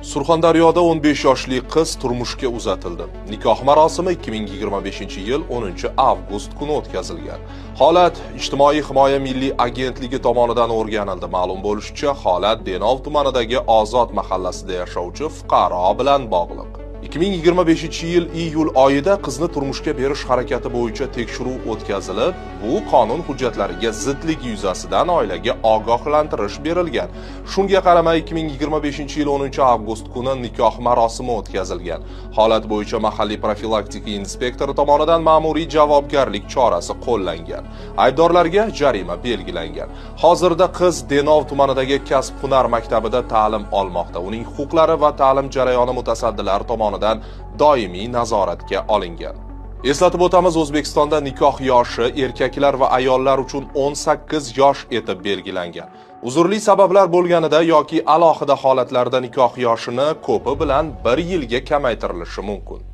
Surxondaryoda 15 yoshli qiz turmushga uzatildi. Nikoh marosimi 2025-yil 10-avgust kuni o'tkazilgan. Holat Ijtimoiy himoya milliy agentligi tomonidan o'rganildi. Ma'lum bo'lishicha, holat Denov tumanidagi Ozod mahallasida yashovchi fuqaro bilan bog'liq. 2025-yil iyul oyida qizni turmushga berish harakati bo'yicha tekshiruv o'tkazilib, bu qonun hujjatlariga zidligi yuzasidan oilaga ogohlantirish berilgan. Shunga qaramay 2025-yil 10-avgust kuni nikoh marosimi o'tkazilgan. Holat bo'yicha mahalliy profilaktika inspektori tomonidan ma'muriy javobgarlik chorasi qo'llangan. Aybdorlarga jarima belgilangan. Hozirda qiz Denov tumanidagi kasb-hunar maktabida ta'lim olmoqda. Uning huquqlari va ta'lim jarayoni mutasaddilari tomonidan doimiy nazoratga olingan. Eslatib o'tamiz, O'zbekistonda nikoh yoshi erkaklar va ayollar uchun 18 yosh etib belgilangan. Uzrli sabablar bo'lganida yoki alohida holatlarda nikoh yoshini ko'pi bilan 1 yilga kamaytirilishi mumkin.